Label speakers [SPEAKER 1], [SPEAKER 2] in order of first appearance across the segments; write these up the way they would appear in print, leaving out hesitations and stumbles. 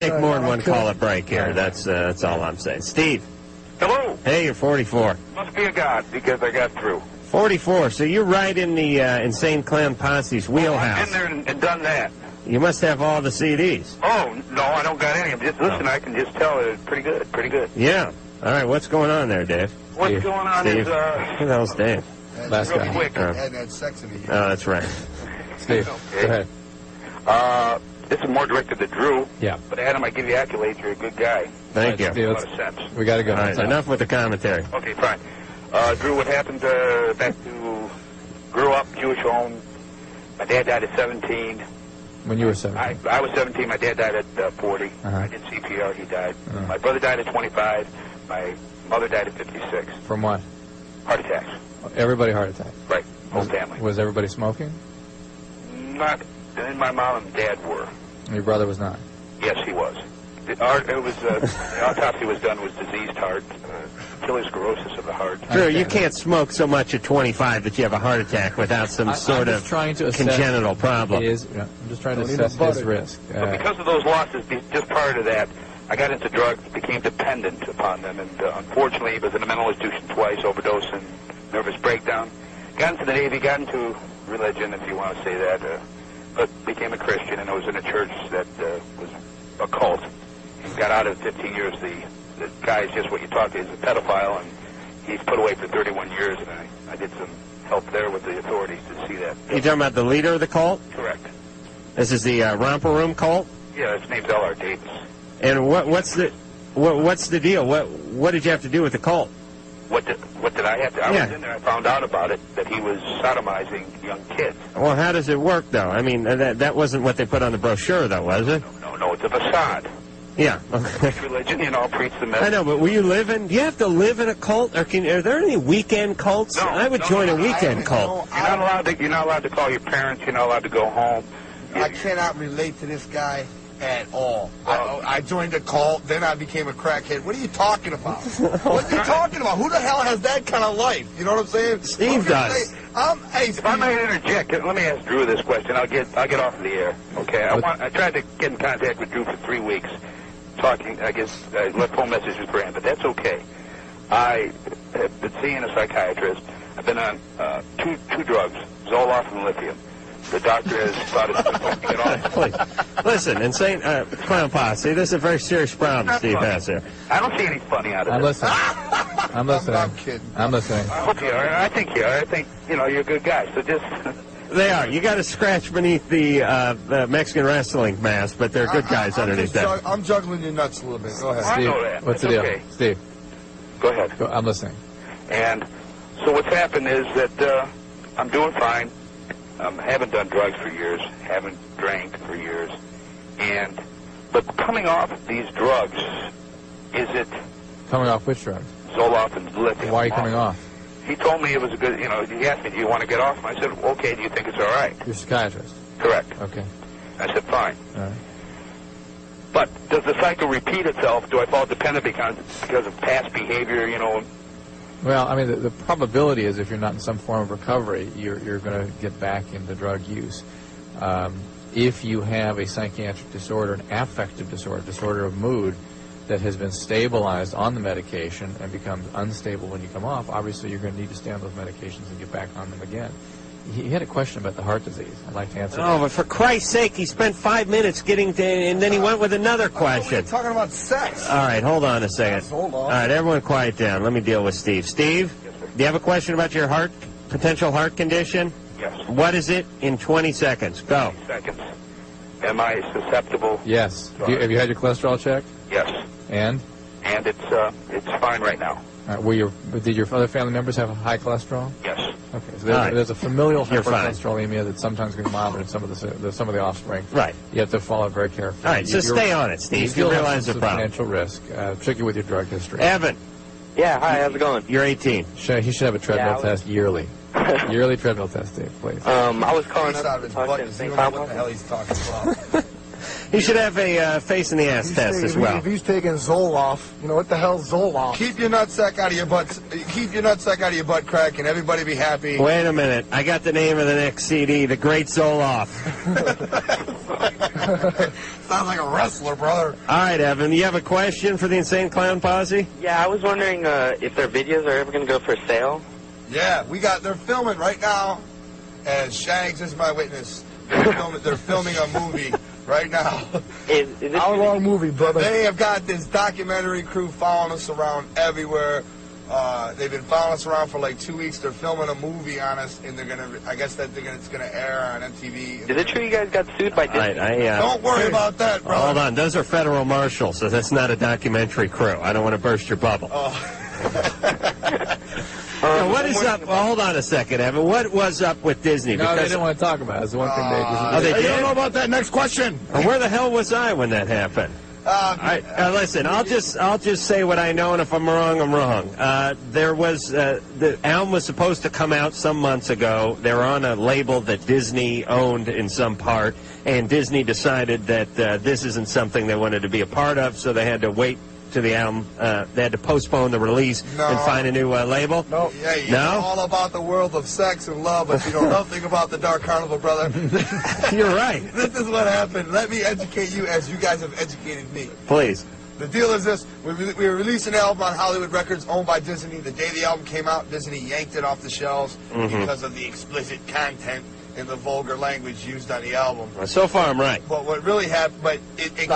[SPEAKER 1] Take more than one call a break here. That's all I'm saying. Steve.
[SPEAKER 2] Hello.
[SPEAKER 1] Hey, you're 44.
[SPEAKER 2] Must be a god because I got through.
[SPEAKER 1] 44. So you're right in the Insane Clown Posse's wheelhouse.
[SPEAKER 2] I've been there and done that.
[SPEAKER 1] You must have all the CDs.
[SPEAKER 2] Oh, no, I don't got any. Just listen, I can just tell it's pretty good, pretty good.
[SPEAKER 1] Yeah. All right, what's going on there, Dave?
[SPEAKER 2] What's going on
[SPEAKER 1] Steve.
[SPEAKER 2] is,
[SPEAKER 1] Who the hell's Dave?
[SPEAKER 3] Last
[SPEAKER 2] real
[SPEAKER 3] guy.
[SPEAKER 2] quick.
[SPEAKER 3] Hadn't had sex in a year.
[SPEAKER 1] Oh, that's right.
[SPEAKER 3] Steve,
[SPEAKER 2] Okay.
[SPEAKER 3] go ahead.
[SPEAKER 2] This is more directed to Drew.
[SPEAKER 3] Yeah.
[SPEAKER 2] But Adam, I give you accolades. You're a good guy.
[SPEAKER 1] Thank you.
[SPEAKER 3] Steve,
[SPEAKER 2] A lot of sense.
[SPEAKER 3] we got to go.
[SPEAKER 1] All right, enough with the commentary.
[SPEAKER 2] Okay, fine. Drew, what happened back to grew up, Jewish home. My dad died at 17.
[SPEAKER 3] When you were 17.
[SPEAKER 2] I was 17. My dad died at 40.
[SPEAKER 3] Uh-huh.
[SPEAKER 2] I did CPR. He died. My brother died at 25. My mother died at 56.
[SPEAKER 3] From what?
[SPEAKER 2] Heart attacks.
[SPEAKER 3] Everybody heart attack.
[SPEAKER 2] Right. Whole family.
[SPEAKER 3] Was everybody smoking?
[SPEAKER 2] Not. And my mom and dad were.
[SPEAKER 3] And your brother was not?
[SPEAKER 2] Yes, he was. The autopsy was done with diseased heart, sclerosis of the heart.
[SPEAKER 1] Drew, you can't smoke so much at 25 that you have a heart attack without some sort of congenital problem.
[SPEAKER 3] I'm just trying to assess his risk.
[SPEAKER 2] But because of those losses, just prior to that, I got into drugs, became dependent upon them, and unfortunately was in a mental institution twice, overdose and nervous breakdown. Got into the Navy, got into religion, if you want to say that, but became a Christian, and I was in a church that was a cult. And got out of 15 years. The guy is just what you talk to. He's a pedophile, and he's put away for 31 years, and I did some help there with the authorities to see that.
[SPEAKER 1] You talking about the leader of the cult?
[SPEAKER 2] Correct.
[SPEAKER 1] This is the Romper Room cult?
[SPEAKER 2] Yeah, his name's L.R. Davis.
[SPEAKER 1] And what's the deal? What did you have to do with the cult?
[SPEAKER 2] What did I have to? I was in there. I found out about it, that he was sodomizing young kids.
[SPEAKER 1] Well, how does it work, though? I mean, that wasn't what they put on the brochure, though, was it?
[SPEAKER 2] No, it's a facade.
[SPEAKER 1] Yeah.
[SPEAKER 2] Preach religion, preach the message.
[SPEAKER 1] I know, but do you have to live in a cult, or are there any weekend cults?
[SPEAKER 2] No,
[SPEAKER 1] I would join a weekend cult.
[SPEAKER 2] You're not allowed to call your parents. You're not allowed to go home.
[SPEAKER 4] I cannot relate to this guy at all. I joined a cult, then I became a crackhead. What are you talking about? What are you talking about? Who the hell has that kind of life? You know what I'm saying?
[SPEAKER 1] Steve does.
[SPEAKER 2] If I might interject, let me ask Drew this question. I'll get off the air. Okay. I tried to get in contact with Drew for 3 weeks, talking. I guess I left phone messages for him, but that's okay. I have been seeing a psychiatrist. I've been on two drugs, Zoloft and lithium. The doctor has thought it's going to get off.
[SPEAKER 1] Please. Listen, Insane Clown Posse, this is a very serious problem Steve has here.
[SPEAKER 2] I don't see any funny out of
[SPEAKER 3] I'm
[SPEAKER 2] this.
[SPEAKER 3] listening. I'm listening.
[SPEAKER 4] I'm kidding.
[SPEAKER 3] I'm listening.
[SPEAKER 2] I hope you are. I think you are. I think, you're a good guy. So just...
[SPEAKER 1] They are. You got to scratch beneath the Mexican wrestling mask, but they're good guys underneath that.
[SPEAKER 4] I'm juggling your nuts a little bit. Go ahead.
[SPEAKER 2] I
[SPEAKER 3] Steve,
[SPEAKER 2] know that.
[SPEAKER 3] what's
[SPEAKER 2] That's
[SPEAKER 3] the deal?
[SPEAKER 2] okay.
[SPEAKER 3] Steve,
[SPEAKER 2] Go ahead.
[SPEAKER 3] I'm listening.
[SPEAKER 2] And so what's happened is that I'm doing fine. Haven't done drugs for years. Haven't drank for years. But coming off these drugs, is it
[SPEAKER 3] Coming off which drugs?
[SPEAKER 2] Zoloft and lithium?
[SPEAKER 3] Why are you coming off?
[SPEAKER 2] He told me it was a good, he asked me, do you want to get off? And I said, okay, do you think it's all right?
[SPEAKER 3] You're a psychiatrist.
[SPEAKER 2] Correct.
[SPEAKER 3] Okay.
[SPEAKER 2] I said, fine.
[SPEAKER 3] All right.
[SPEAKER 2] But does the cycle repeat itself? Do I fall dependent because of past behavior,
[SPEAKER 3] Well, I mean, the probability is if you're not in some form of recovery, you're going to get back into drug use. If you have a psychiatric disorder, an affective disorder of mood, that has been stabilized on the medication and becomes unstable when you come off, obviously you're going to need to stay on those medications and get back on them again. He had a question about the heart disease. I'd like to answer that.
[SPEAKER 1] Oh, but for Christ's sake, he spent 5 minutes getting to, and then he went with another question.
[SPEAKER 4] We're talking about sex.
[SPEAKER 1] All right, hold on a second.
[SPEAKER 4] Hold on.
[SPEAKER 1] All right, everyone quiet down. Let me deal with Steve. Steve, do you have a question about your potential heart condition?
[SPEAKER 2] Yes.
[SPEAKER 1] What is it in 20 seconds? Go.
[SPEAKER 2] 20 seconds. Am I susceptible?
[SPEAKER 3] Yes. Have you had your cholesterol checked?
[SPEAKER 2] Yes.
[SPEAKER 3] And
[SPEAKER 2] it's fine right now.
[SPEAKER 3] Did your other family members have high cholesterol?
[SPEAKER 2] Yes.
[SPEAKER 3] Okay, so
[SPEAKER 1] Right.
[SPEAKER 3] there's a familial
[SPEAKER 1] You're fine.
[SPEAKER 3] hypercholesterolemia that sometimes can be milder in some of the offspring.
[SPEAKER 1] Right.
[SPEAKER 3] You have to follow it very carefully.
[SPEAKER 1] All right, so stay on it, Steve. You
[SPEAKER 3] still
[SPEAKER 1] realize
[SPEAKER 3] have
[SPEAKER 1] the
[SPEAKER 3] some
[SPEAKER 1] problem.
[SPEAKER 3] substantial risk, particularly with your drug history.
[SPEAKER 1] Evan,
[SPEAKER 5] Yeah, hi, how's it going?
[SPEAKER 1] you're 18.
[SPEAKER 3] He should have a treadmill
[SPEAKER 5] Yeah,
[SPEAKER 3] test yearly. Yearly treadmill test, Dave, please.
[SPEAKER 5] I was calling
[SPEAKER 4] He's
[SPEAKER 5] up
[SPEAKER 4] out
[SPEAKER 5] to
[SPEAKER 4] of his
[SPEAKER 5] talk
[SPEAKER 4] butt
[SPEAKER 5] to
[SPEAKER 4] 'cause he
[SPEAKER 5] Insane
[SPEAKER 4] don't know
[SPEAKER 5] Clown
[SPEAKER 4] what the hell
[SPEAKER 5] Posse.
[SPEAKER 4] he's talking about.
[SPEAKER 1] He should have a face in the ass test as well.
[SPEAKER 6] If he's taking Zoloft, you know what the hell's Zoloft?
[SPEAKER 4] Keep your nutsack out of your butt. Keep your nutsack out of your butt crack, and everybody be happy.
[SPEAKER 1] Wait a minute. I got the name of the next CD, The Great Zoloft.
[SPEAKER 4] Sounds like a wrestler, brother.
[SPEAKER 1] All right, Evan, you have a question for the Insane Clown Posse?
[SPEAKER 5] Yeah, I was wondering if their videos are ever going to go for sale.
[SPEAKER 4] Yeah, they're filming right now, as Shags is my witness. They're filming a movie right now.
[SPEAKER 5] Is it
[SPEAKER 6] Hour-long movie, brother.
[SPEAKER 4] They have got this documentary crew following us around everywhere. They've been following us around for like 2 weeks. They're filming a movie on us, and it's gonna air on MTV.
[SPEAKER 5] Is it true you guys got sued by Disney?
[SPEAKER 4] Don't worry about that, brother.
[SPEAKER 1] Hold on, those are federal marshals, so that's not a documentary crew. I don't want to burst your bubble. What is up? Well, hold on a second, Evan. What was up with Disney?
[SPEAKER 3] No, they didn't want to talk about it. It's the one thing they just...
[SPEAKER 1] Oh, they
[SPEAKER 6] I
[SPEAKER 1] did?
[SPEAKER 6] don't know about that. Next question.
[SPEAKER 1] Where the hell was I when that happened? Listen, I'll just say what I know, and if I'm wrong, I'm wrong. The album was supposed to come out some months ago. They were on a label that Disney owned in some part, and Disney decided that this isn't something they wanted to be a part of, so they had to wait to the album. They had to postpone the release and find a new label.
[SPEAKER 6] No.
[SPEAKER 4] Yeah, you know all about the world of sex and love, but you know nothing about the Dark Carnival, brother.
[SPEAKER 1] You're right.
[SPEAKER 4] This is what happened. Let me educate you as you guys have educated me.
[SPEAKER 1] Please.
[SPEAKER 4] The deal is this. We were releasing an album on Hollywood Records owned by Disney. The day the album came out, Disney yanked it off the shelves because of the explicit content and the vulgar language used on the album.
[SPEAKER 1] Well, so far, I'm right.
[SPEAKER 4] But what really happened, it came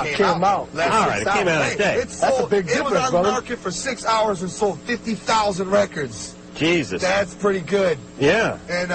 [SPEAKER 4] out.
[SPEAKER 1] All right, it came out today.
[SPEAKER 4] It sold,
[SPEAKER 6] That's a big difference,
[SPEAKER 4] It was on
[SPEAKER 6] brother.
[SPEAKER 4] the market for 6 hours and sold 50,000 records.
[SPEAKER 1] Jesus.
[SPEAKER 4] That's pretty good.
[SPEAKER 1] Yeah.
[SPEAKER 4] And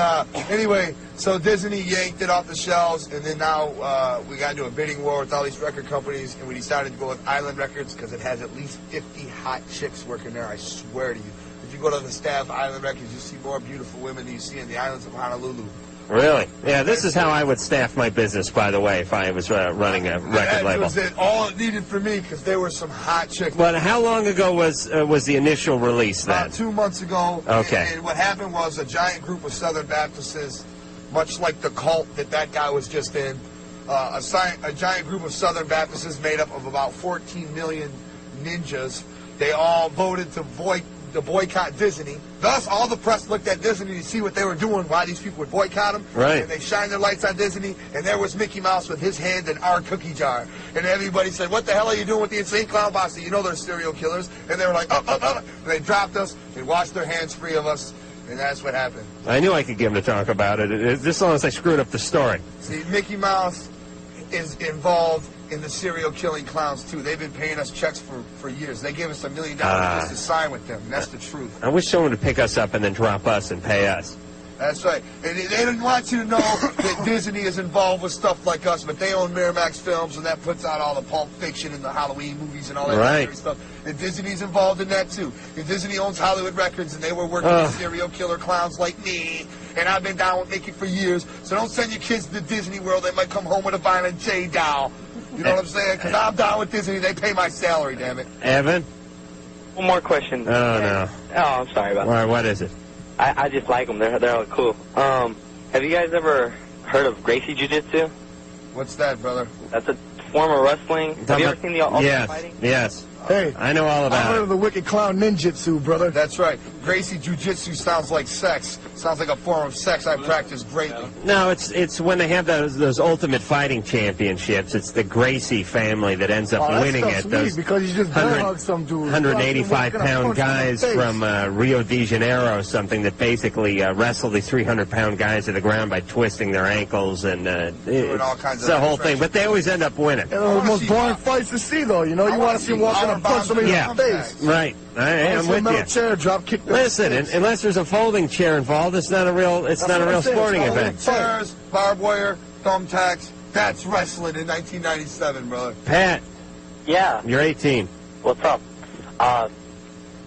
[SPEAKER 4] anyway, so Disney yanked it off the shelves, and then now we got into a bidding war with all these record companies, and we decided to go with Island Records because it has at least 50 hot chicks working there, I swear to you. If you go to the staff of Island Records, you see more beautiful women than you see in the islands of Honolulu.
[SPEAKER 1] Really? Yeah, this is how I would staff my business, by the way, if I was running a record label.
[SPEAKER 4] That was all it needed for me because there were some hot chicks.
[SPEAKER 1] But how long ago was the initial release then?
[SPEAKER 4] About 2 months ago.
[SPEAKER 1] Okay.
[SPEAKER 4] And what happened was a giant group of Southern Baptists, much like the cult that guy was just in, a giant group of Southern Baptists made up of about 14 million ninjas. They all voted to boycott Disney. Thus, all the press looked at Disney to see what they were doing, why these people would boycott them.
[SPEAKER 1] Right.
[SPEAKER 4] And they shined their lights on Disney, and there was Mickey Mouse with his hand in our cookie jar. And everybody said, what the hell are you doing with the Insane Clown Posse? You know they're serial killers. And they were like, up. And they dropped us and washed their hands free of us. And that's what happened.
[SPEAKER 1] I knew I could get him to talk about it, just as long as I screwed up the story.
[SPEAKER 4] See, Mickey Mouse is involved in the serial killing clowns, too. They've been paying us checks for years. They gave us $1 million just to sign with them. And that's the truth.
[SPEAKER 1] I wish someone would pick us up and then drop us and pay us.
[SPEAKER 4] That's right. And they didn't want you to know that Disney is involved with stuff like us, but they own Miramax Films, and that puts out all the Pulp Fiction and the Halloween movies and all that scary stuff. And Disney's involved in that, too. And Disney owns Hollywood Records, and they were working with serial killer clowns like me. And I've been down with Mickey for years. So don't send your kids to Disney World. They might come home with a Violent J doll. You know what I'm saying? Because I'm down with Disney. They pay my salary, damn it.
[SPEAKER 1] Evan?
[SPEAKER 5] One more question.
[SPEAKER 1] Oh, no.
[SPEAKER 5] Oh, I'm sorry about that.
[SPEAKER 1] All right, what is it?
[SPEAKER 5] I just like them. They're all cool. Have you guys ever heard of Gracie Jiu-Jitsu?
[SPEAKER 4] What's that, brother?
[SPEAKER 5] That's a form of wrestling. Have you ever seen the Ultimate Fighting?
[SPEAKER 1] Yes.
[SPEAKER 6] Hey,
[SPEAKER 1] I know all
[SPEAKER 6] I
[SPEAKER 1] about
[SPEAKER 6] heard
[SPEAKER 1] it.
[SPEAKER 6] of the Wicked Clown Ninjutsu, brother.
[SPEAKER 4] That's right. Gracie Jiu-Jitsu sounds like sex. Sounds like a form of sex I practice greatly.
[SPEAKER 1] No, it's when they have those Ultimate Fighting Championships. It's the Gracie family that ends up winning it. Those
[SPEAKER 6] because you just bear hug some dude.
[SPEAKER 1] 185-pound guys from Rio de Janeiro or something that basically wrestle these 300-pound guys to the ground by twisting their ankles and it's the whole thing. But they always end up winning.
[SPEAKER 6] And the most boring fights to see, though. You know, you want to see them walk in and punch somebody in the face.
[SPEAKER 1] Right. I'm with
[SPEAKER 6] metal
[SPEAKER 1] you.
[SPEAKER 6] Chair drop kick.
[SPEAKER 1] Listen, unless there's a folding chair involved, it's not a real sporting event.
[SPEAKER 4] Chairs, barbed wire, thumbtacks. That's wrestling in 1997, brother.
[SPEAKER 1] Pat.
[SPEAKER 5] Yeah.
[SPEAKER 1] You're 18.
[SPEAKER 5] What's up? I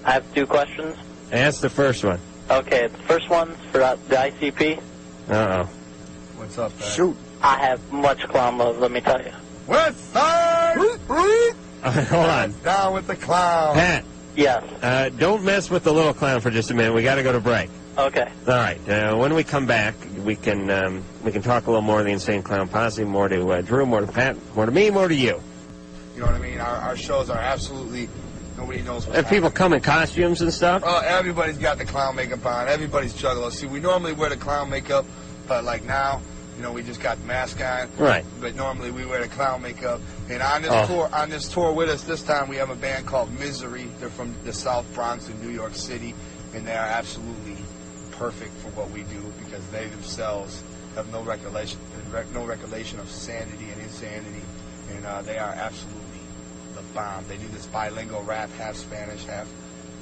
[SPEAKER 5] have 2 questions.
[SPEAKER 1] Ask the first one.
[SPEAKER 5] Okay, the first one's for the ICP.
[SPEAKER 1] Uh-oh.
[SPEAKER 4] What's up, Pat?
[SPEAKER 6] Shoot.
[SPEAKER 5] I have much clown love, let me tell you.
[SPEAKER 4] West Side!
[SPEAKER 1] Hold on.
[SPEAKER 4] Down with the clown.
[SPEAKER 1] Pat.
[SPEAKER 5] Yes.
[SPEAKER 1] Don't mess with the little clown for just a minute. We got to go to break.
[SPEAKER 5] Okay.
[SPEAKER 1] All right. When we come back, we can talk a little more of the Insane Clown Posse, more to Drew, more to Pat, more to me, more to you.
[SPEAKER 4] You know what I mean? Our shows are absolutely, nobody knows what's
[SPEAKER 1] Have people come in costumes and stuff?
[SPEAKER 4] Oh, everybody's got the clown makeup on. Everybody's juggalo. See, we normally wear the clown makeup, but like now, you know, we just got the mask on.
[SPEAKER 1] Right.
[SPEAKER 4] But normally we wear the clown makeup. And on this tour with us this time, we have a band called Misery. They're from the South Bronx in New York City, and they are absolutely perfect for what we do because they themselves have no recollection of sanity and insanity, and they are absolutely the bomb. They do this bilingual rap, half Spanish, half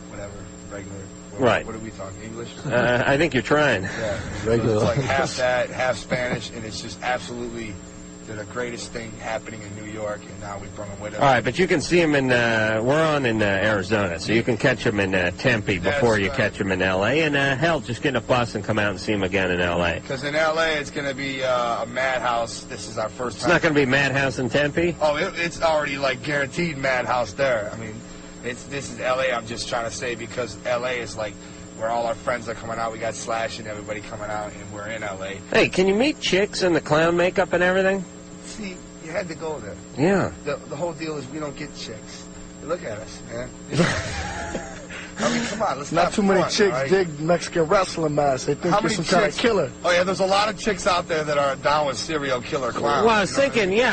[SPEAKER 4] whatever, regular.
[SPEAKER 1] Right.
[SPEAKER 4] What are we talking, English?
[SPEAKER 1] I think you're trying.
[SPEAKER 4] Yeah.
[SPEAKER 3] Regular.
[SPEAKER 4] So it's like half that, half Spanish, and it's just absolutely the greatest thing happening in New York, and now we bring them with us.
[SPEAKER 1] All right, but you can see them in, we're on in Arizona, so you can catch them in Tempe before you catch them in L.A., and hell, just get in a bus and come out and see them again in L.A.
[SPEAKER 4] Because in L.A., it's going to be a madhouse. This is our first time.
[SPEAKER 1] It's not going to be Madhouse in Tempe?
[SPEAKER 4] Oh, it's already, like, guaranteed madhouse there. I mean, this is L.A., I'm just trying to say, because L.A. is, like, where all our friends are coming out. We got Slash and everybody coming out, and we're in L.A.
[SPEAKER 1] Hey, can you meet chicks in the clown makeup and everything?
[SPEAKER 4] See, you had to go there.
[SPEAKER 1] Yeah.
[SPEAKER 4] The whole deal is we don't get chicks. Look at us, man. I mean, come on, let's
[SPEAKER 6] not too many
[SPEAKER 4] front,
[SPEAKER 6] chicks
[SPEAKER 4] right?
[SPEAKER 6] dig Mexican wrestling masks. They think you're some kind of killer.
[SPEAKER 4] Oh, yeah, there's a lot of chicks out there that are down with serial killer clowns.
[SPEAKER 1] Well, I was thinking, you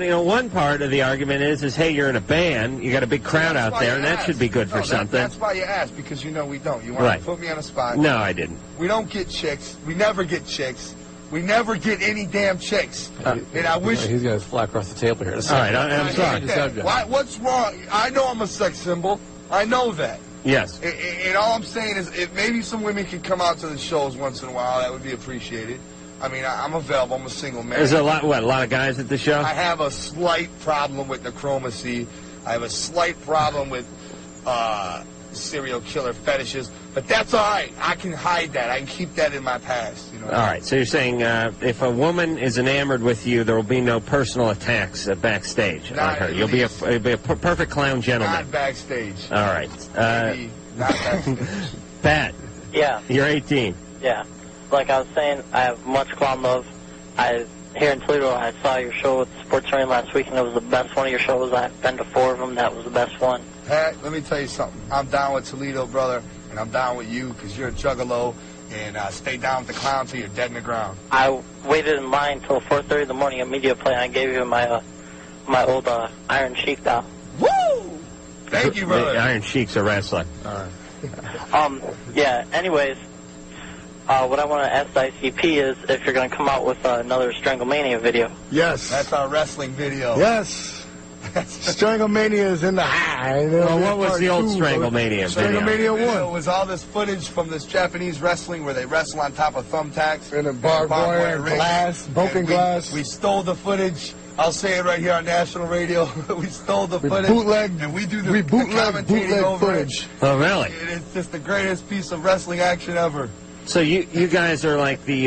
[SPEAKER 1] know, one part of the argument is hey, you're in a band, you got a big crowd out there, and that should be good for something.
[SPEAKER 4] That's why you asked, because you know we don't. You want to put me on the spot.
[SPEAKER 1] No, I didn't.
[SPEAKER 4] We don't get chicks. We never get chicks. We never get any damn chicks. And I wish...
[SPEAKER 3] He's going to fly across the table here.
[SPEAKER 1] All right, I'm sorry.
[SPEAKER 4] What's wrong? I know I'm a sex symbol. I know that.
[SPEAKER 1] Yes.
[SPEAKER 4] And all I'm saying is if maybe some women could come out to the shows once in a while, that would be appreciated. I mean, I'm available. I'm a single man.
[SPEAKER 1] There's a lot of guys at the show?
[SPEAKER 4] I have a slight problem with necromancy. I have a slight problem with serial killer fetishes. But that's all right. I can hide that. I can keep that in my past. You know.
[SPEAKER 1] All right. So you're saying if a woman is enamored with you, there will be no personal attacks backstage on her. You'll be a perfect clown gentleman.
[SPEAKER 4] Not backstage.
[SPEAKER 1] All right.
[SPEAKER 4] Maybe not backstage.
[SPEAKER 1] Pat.
[SPEAKER 5] Yeah.
[SPEAKER 1] You're 18.
[SPEAKER 5] Yeah. Like I was saying, I have much clown love. Here in Toledo, I saw your show with Sports Rain last week, and it was the best one of your shows. I've been to 4 of them. That was the best one.
[SPEAKER 4] Pat, let me tell you something. I'm down with Toledo, brother. And I'm down with you because you're a juggalo, and stay down with the clown till you're dead in the ground.
[SPEAKER 5] I waited in line until 4:30 in the morning at Media Play, and I gave you my old Iron Sheik doll.
[SPEAKER 4] Woo! Thank you, brother.
[SPEAKER 1] The Iron Sheik's a wrestler.
[SPEAKER 4] All right.
[SPEAKER 5] Yeah, anyways, what I want to ask the ICP is if you're going to come out with another Stranglemania video.
[SPEAKER 6] Yes.
[SPEAKER 4] That's our wrestling video.
[SPEAKER 6] Yes. Stranglemania is in the high.
[SPEAKER 1] Well, what was the old Stranglemania video?
[SPEAKER 6] Stranglemania 1.
[SPEAKER 4] It was all this footage from this Japanese wrestling where they wrestle on top of thumbtacks.
[SPEAKER 6] And a barbed wire, glass, broken glass.
[SPEAKER 4] We stole the footage. I'll say it right here on national radio. We stole the footage.
[SPEAKER 6] And
[SPEAKER 4] we do the commentating over
[SPEAKER 6] footage.
[SPEAKER 1] Oh, really?
[SPEAKER 4] It's just the greatest piece of wrestling action ever.
[SPEAKER 1] So you guys are like the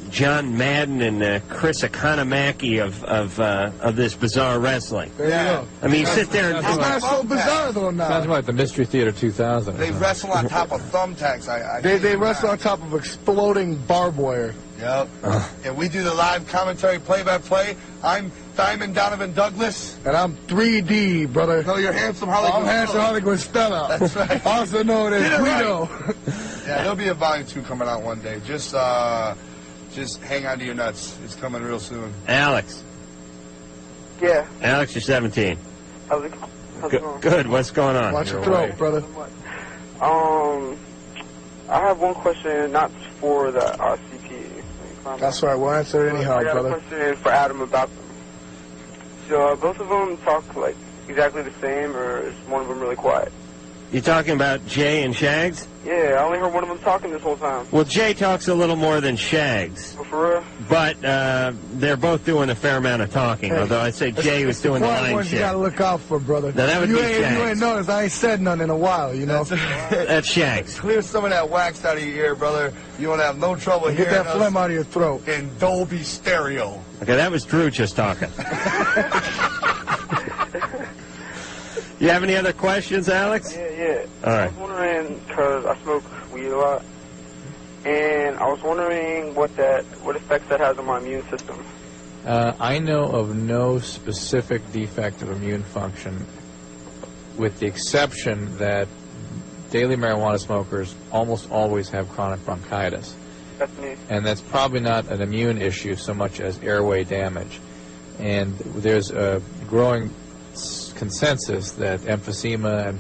[SPEAKER 1] John Madden and Chris Economaki of this bizarre wrestling.
[SPEAKER 6] There you go.
[SPEAKER 1] I mean, you sit there and...
[SPEAKER 6] It's not so bizarre, though, now.
[SPEAKER 3] Sounds like the Mystery Theater 2000.
[SPEAKER 4] They wrestle on top of thumbtacks.
[SPEAKER 6] They wrestle on top of exploding barbed wire.
[SPEAKER 4] Yep. And we do the live commentary play-by-play. I'm Diamond Donovan Douglas.
[SPEAKER 6] And I'm 3D, brother.
[SPEAKER 4] No, you're Handsome Hollywood
[SPEAKER 6] I'm Handsome Hollywood Stella.
[SPEAKER 4] That's right.
[SPEAKER 6] Also known as Guido.
[SPEAKER 4] Yeah, there'll be a volume 2 coming out one day. Just hang on to your nuts. It's coming real soon.
[SPEAKER 1] Alex.
[SPEAKER 7] Yeah.
[SPEAKER 1] Alex, you're 17.
[SPEAKER 7] How's it going?
[SPEAKER 1] Good. What's going on?
[SPEAKER 6] Watch your throat, brother.
[SPEAKER 7] I have one question, not for the ICP.
[SPEAKER 6] That's right. We'll answer it anyhow, brother.
[SPEAKER 7] I got a question for Adam about them. So both of them talk like exactly the same, or is one of them really quiet?
[SPEAKER 1] You talking about Jay and Shags?
[SPEAKER 7] Yeah, I only heard one of them talking this whole time.
[SPEAKER 1] Well, Jay talks a little more than Shags.
[SPEAKER 7] Oh, for real?
[SPEAKER 1] But they're both doing a fair amount of talking, although I'd say Jay was doing the line
[SPEAKER 6] ones
[SPEAKER 1] share.
[SPEAKER 6] You got to look out for, brother.
[SPEAKER 1] Now, that would be Shags.
[SPEAKER 6] You ain't noticed. I ain't said none in a while, you know.
[SPEAKER 1] That's Shags.
[SPEAKER 4] Clear some of that wax out of your ear, brother. You won't have no trouble hearing
[SPEAKER 6] Get that phlegm out of your throat.
[SPEAKER 4] In Dolby Stereo.
[SPEAKER 1] Okay, that was Drew just talking. You have any other questions, Alex?
[SPEAKER 7] Yeah.
[SPEAKER 1] All right.
[SPEAKER 7] I was wondering, because I smoke weed a lot, and I was wondering what effects that has on my immune system.
[SPEAKER 3] I know of no specific defect of immune function, with the exception that daily marijuana smokers almost always have chronic bronchitis.
[SPEAKER 7] That's me.
[SPEAKER 3] And that's probably not an immune issue so much as airway damage. And there's a growing consensus that emphysema and